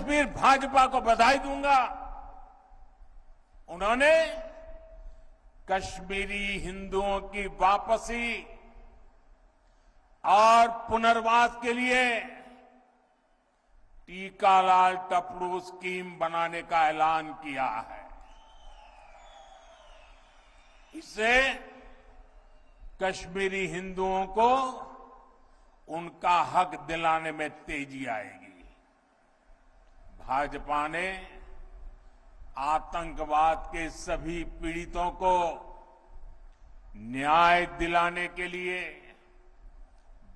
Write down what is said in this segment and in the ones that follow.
कश्मीर भाजपा को बधाई दूंगा। उन्होंने कश्मीरी हिंदुओं की वापसी और पुनर्वास के लिए टीकालाल टपड़ू स्कीम बनाने का ऐलान किया है। इससे कश्मीरी हिंदुओं को उनका हक दिलाने में तेजी आएगी। भाजपा ने आतंकवाद के सभी पीड़ितों को न्याय दिलाने के लिए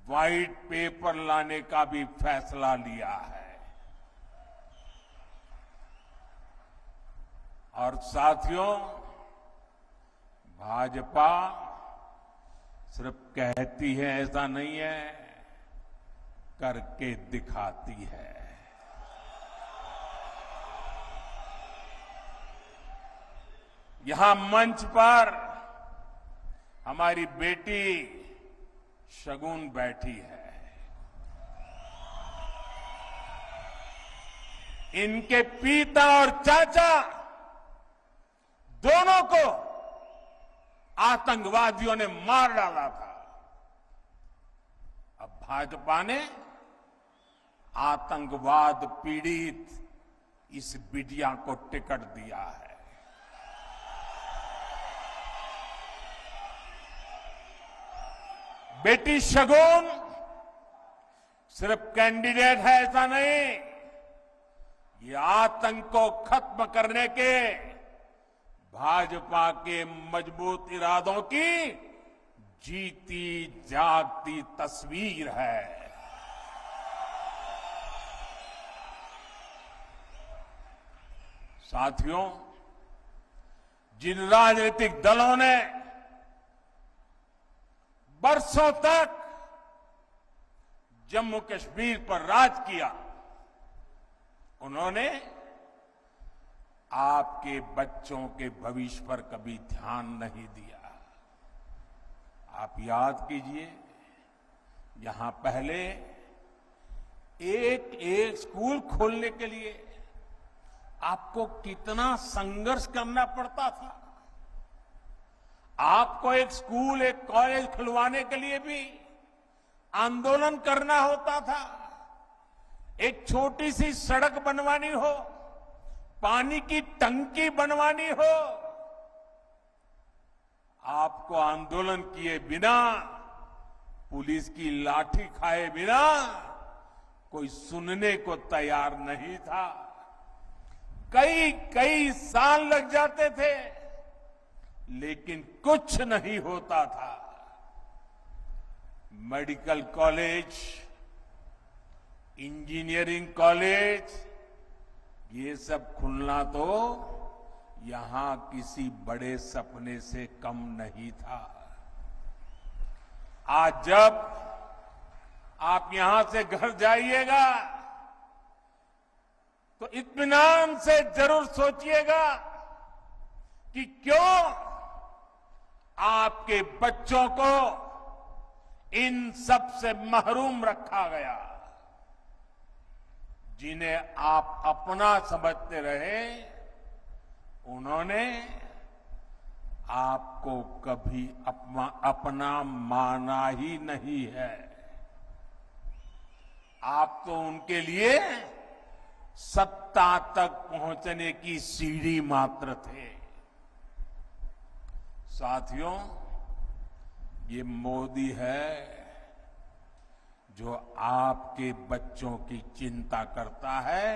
व्हाइट पेपर लाने का भी फैसला लिया है। और साथियों, भाजपा सिर्फ कहती है ऐसा नहीं है, करके दिखाती है। यहां मंच पर हमारी बेटी शगुन बैठी है। इनके पिता और चाचा दोनों को आतंकवादियों ने मार डाला था। अब भाजपा ने आतंकवाद पीड़ित इस बिटिया को टिकट दिया है। बेटी शगुन सिर्फ कैंडिडेट है ऐसा नहीं, ये आतंक को खत्म करने के भाजपा के मजबूत इरादों की जीती जागती तस्वीर है। साथियों, जिन राजनीतिक दलों ने बरसों तक जम्मू कश्मीर पर राज किया, उन्होंने आपके बच्चों के भविष्य पर कभी ध्यान नहीं दिया। आप याद कीजिए, यहां पहले एक एक स्कूल खोलने के लिए आपको कितना संघर्ष करना पड़ता था। आपको एक स्कूल, एक कॉलेज खुलवाने के लिए भी आंदोलन करना होता था। एक छोटी सी सड़क बनवानी हो, पानी की टंकी बनवानी हो, आपको आंदोलन किए बिना, पुलिस की लाठी खाए बिना कोई सुनने को तैयार नहीं था। कई कई साल लग जाते थे, लेकिन कुछ नहीं होता था। मेडिकल कॉलेज, इंजीनियरिंग कॉलेज, ये सब खुलना तो यहां किसी बड़े सपने से कम नहीं था। आज जब आप यहां से घर जाइएगा तो इत्मीनान से जरूर सोचिएगा कि क्यों आपके बच्चों को इन सब से महरूम रखा गया। जिन्हें आप अपना समझते रहे, उन्होंने आपको कभी अपना माना ही नहीं है। आप तो उनके लिए सत्ता तक पहुंचने की सीढ़ी मात्र थे। साथियों, ये मोदी है जो आपके बच्चों की चिंता करता है,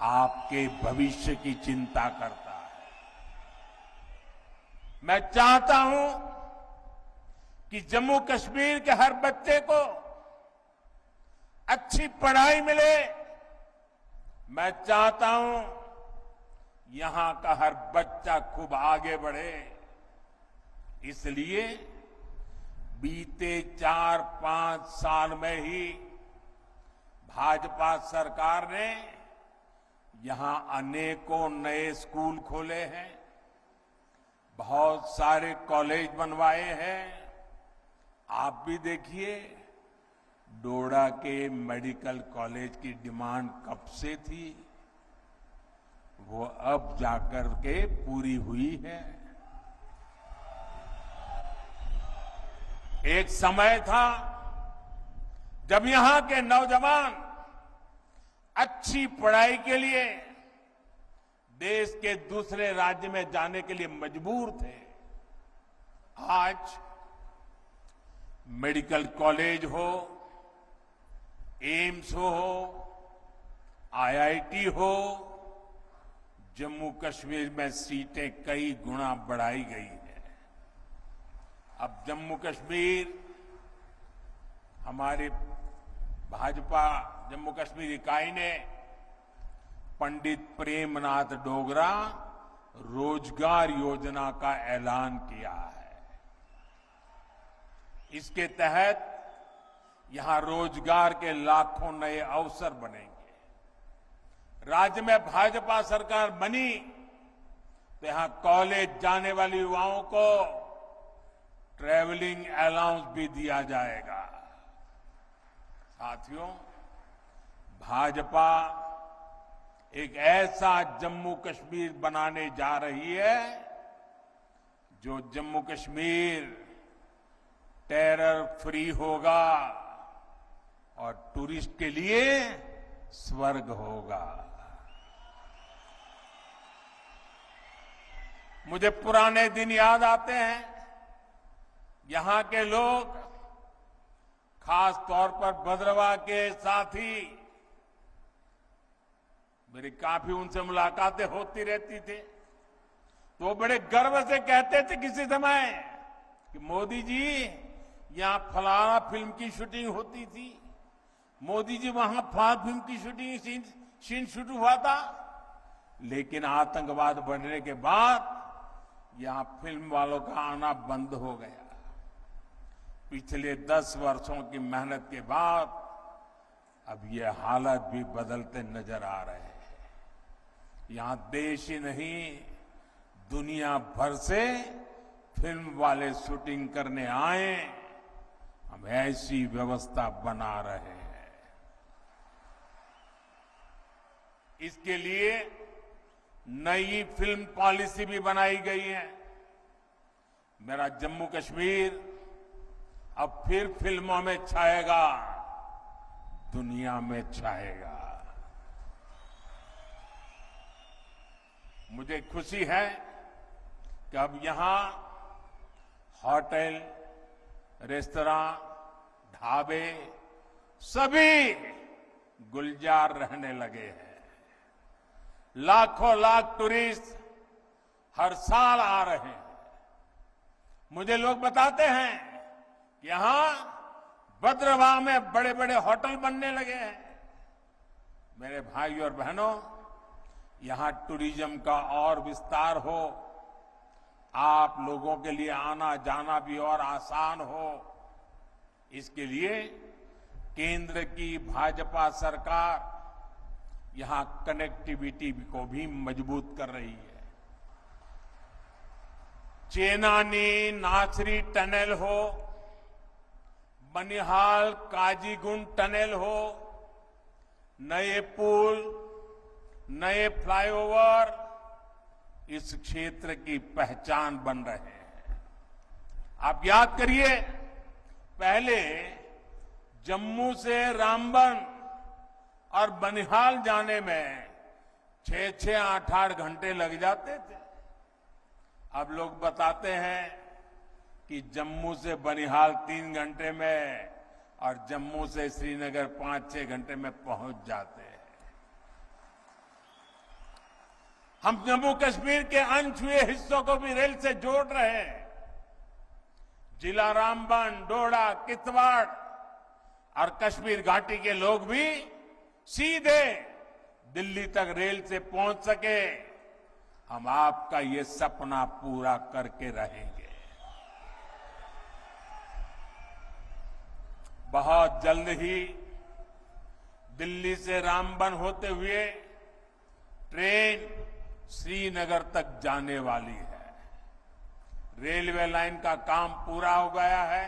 आपके भविष्य की चिंता करता है। मैं चाहता हूं कि जम्मू कश्मीर के हर बच्चे को अच्छी पढ़ाई मिले। मैं चाहता हूं यहां का हर बच्चा खूब आगे बढ़े। इसलिए बीते 4-5 साल में ही भाजपा सरकार ने यहां अनेकों नए स्कूल खोले हैं, बहुत सारे कॉलेज बनवाए हैं। आप भी देखिए, डोडा के मेडिकल कॉलेज की डिमांड कब से थी, वो अब जाकर के पूरी हुई है। एक समय था जब यहां के नौजवान अच्छी पढ़ाई के लिए देश के दूसरे राज्य में जाने के लिए मजबूर थे। आज मेडिकल कॉलेज हो, एम्स हो, आईआईटी हो, जम्मू कश्मीर में सीटें कई गुना बढ़ाई गई है। अब जम्मू कश्मीर हमारे भाजपा जम्मू कश्मीर इकाई ने पंडित प्रेमनाथ डोगरा रोजगार योजना का ऐलान किया है। इसके तहत यहां रोजगार के लाखों नए अवसर बनेंगे। राज्य में भाजपा सरकार बनी तो यहां कॉलेज जाने वाले युवाओं को ट्रैवलिंग अलाउंस भी दिया जाएगा। साथियों, भाजपा एक ऐसा जम्मू कश्मीर बनाने जा रही है जो जम्मू कश्मीर टेरर फ्री होगा और टूरिस्ट के लिए स्वर्ग होगा। मुझे पुराने दिन याद आते हैं। यहां के लोग, खास तौर पर भद्रवाह के साथी, मेरी काफी उनसे मुलाकातें होती रहती थी, तो वो बड़े गर्व से कहते थे किसी समय कि मोदी जी यहां फलाना फिल्म की शूटिंग होती थी, मोदी जी वहां फलाना फिल्म की शूटिंग सीन शूट हुआ था। लेकिन आतंकवाद बढ़ने के बाद यहां फिल्म वालों का आना बंद हो गया। पिछले 10 वर्षों की मेहनत के बाद अब ये हालत भी बदलते नजर आ रहे हैं। यहां देश ही नहीं, दुनिया भर से फिल्म वाले शूटिंग करने आए। हम ऐसी व्यवस्था बना रहे हैं। इसके लिए नई फिल्म पॉलिसी भी बनाई गई है। मेरा जम्मू कश्मीर अब फिर फिल्मों में छाएगा, दुनिया में छाएगा। मुझे खुशी है कि अब यहां होटल, रेस्तरां, ढाबे सभी गुलजार रहने लगे हैं। लाखों लाख टूरिस्ट हर साल आ रहे हैं। मुझे लोग बताते हैं कि यहां भद्रवाह में बड़े बड़े होटल बनने लगे हैं। मेरे भाई और बहनों, यहां टूरिज्म का और विस्तार हो, आप लोगों के लिए आना जाना भी और आसान हो, इसके लिए केंद्र की भाजपा सरकार यहां कनेक्टिविटी को भी मजबूत कर रही है। चेनानी नासरी टनल हो, बनिहाल काजीगुंड टनल हो, नए पुल, नए फ्लाईओवर इस क्षेत्र की पहचान बन रहे हैं। आप याद करिए, पहले जम्मू से रामबन और बनिहाल जाने में 6-6, 8-8 घंटे लग जाते थे। अब लोग बताते हैं कि जम्मू से बनिहाल 3 घंटे में और जम्मू से श्रीनगर 5-6 घंटे में पहुंच जाते हैं। हम जम्मू कश्मीर के अनछुए हिस्सों को भी रेल से जोड़ रहे हैं। जिला रामबन, डोडा, किश्तवाड़ और कश्मीर घाटी के लोग भी सीधे दिल्ली तक रेल से पहुंच सके। हम आपका ये सपना पूरा करके रहेंगे। बहुत जल्द ही दिल्ली से रामबन होते हुए ट्रेन श्रीनगर तक जाने वाली है। रेलवे लाइन का काम पूरा हो गया है।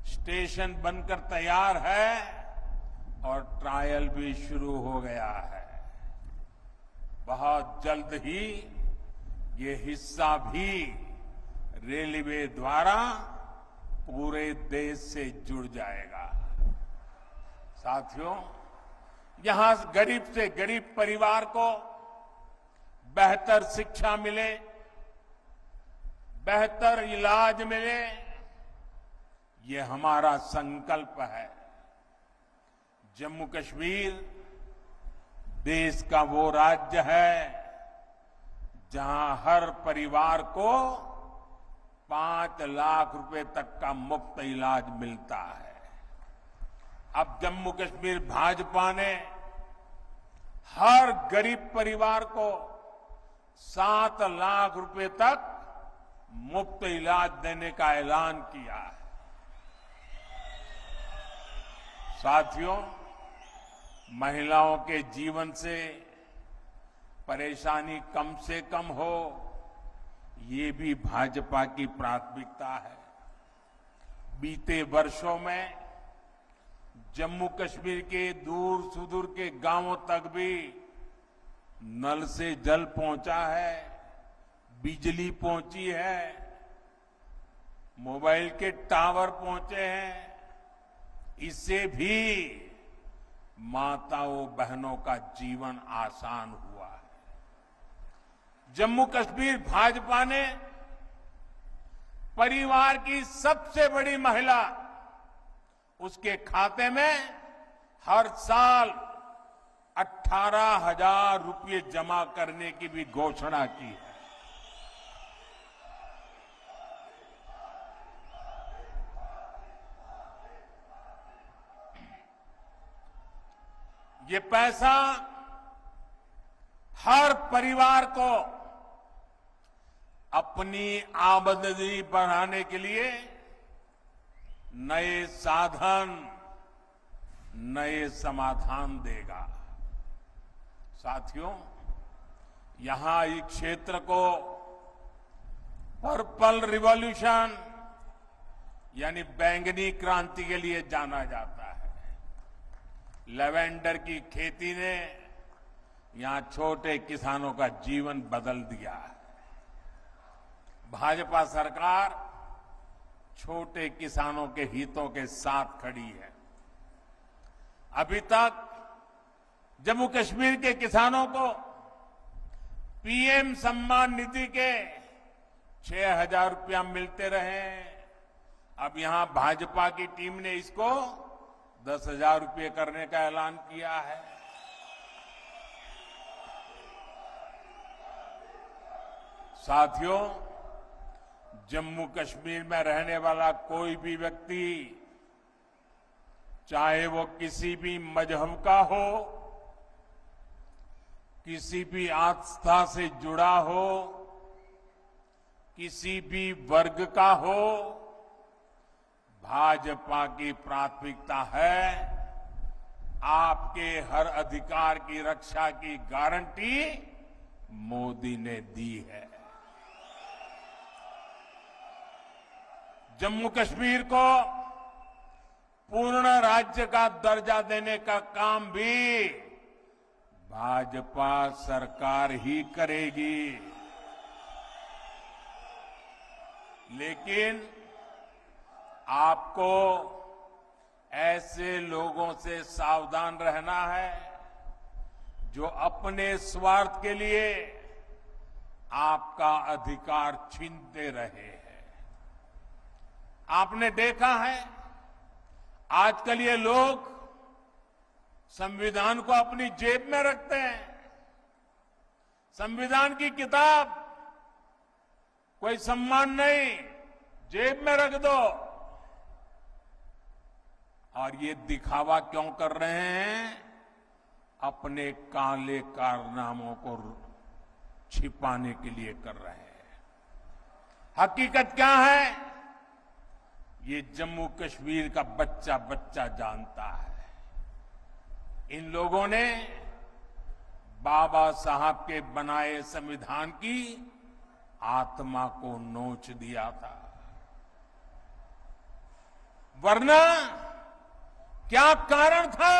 स्टेशन बनकर तैयार है और ट्रायल भी शुरू हो गया है। बहुत जल्द ही ये हिस्सा भी रेलवे द्वारा पूरे देश से जुड़ जाएगा। साथियों, यहां गरीब से गरीब परिवार को बेहतर शिक्षा मिले, बेहतर इलाज मिले, ये हमारा संकल्प है। जम्मू कश्मीर देश का वो राज्य है जहां हर परिवार को 5 लाख रुपए तक का मुफ्त इलाज मिलता है। अब जम्मू कश्मीर भाजपा ने हर गरीब परिवार को 7 लाख रुपए तक मुफ्त इलाज देने का ऐलान किया है। साथियों, महिलाओं के जीवन से परेशानी कम से कम हो, ये भी भाजपा की प्राथमिकता है। बीते वर्षों में जम्मू कश्मीर के दूर सुदूर के गांवों तक भी नल से जल पहुंचा है, बिजली पहुंची है, मोबाइल के टावर पहुंचे हैं। इससे भी माताओं बहनों का जीवन आसान हुआ है। जम्मू कश्मीर भाजपा ने परिवार की सबसे बड़ी महिला, उसके खाते में हर साल 18,000 रुपये जमा करने की भी घोषणा की है। ये पैसा हर परिवार को अपनी आमदनी बढ़ाने के लिए नए साधन, नए समाधान देगा। साथियों, यहां इस क्षेत्र को पर्पल रिवॉल्यूशन यानी बैंगनी क्रांति के लिए जाना जाता है। लेवेंडर की खेती ने यहां छोटे किसानों का जीवन बदल दिया है। भाजपा सरकार छोटे किसानों के हितों के साथ खड़ी है। अभी तक जम्मू कश्मीर के किसानों को पीएम सम्मान निधि के 6,000 रुपया मिलते रहे। अब यहां भाजपा की टीम ने इसको 10,000 रुपये करने का ऐलान किया है। साथियों, जम्मू कश्मीर में रहने वाला कोई भी व्यक्ति, चाहे वो किसी भी मजहब का हो, किसी भी आस्था से जुड़ा हो, किसी भी वर्ग का हो, भाजपा की प्राथमिकता है आपके हर अधिकार की रक्षा की गारंटी मोदी ने दी है। जम्मू कश्मीर को पूर्ण राज्य का दर्जा देने का काम भी भाजपा सरकार ही करेगी। लेकिन आपको ऐसे लोगों से सावधान रहना है जो अपने स्वार्थ के लिए आपका अधिकार छीनते रहे हैं। आपने देखा है आजकल ये लोग संविधान को अपनी जेब में रखते हैं। संविधान की किताब कोई सम्मान नहीं, जेब में रख दो। और ये दिखावा क्यों कर रहे हैं? अपने काले कारनामों को छिपाने के लिए कर रहे हैं। हकीकत क्या है? ये जम्मू कश्मीर का बच्चा बच्चा जानता है। इन लोगों ने बाबा साहब के बनाए संविधान की आत्मा को नोच दिया था। वरना क्या कारण था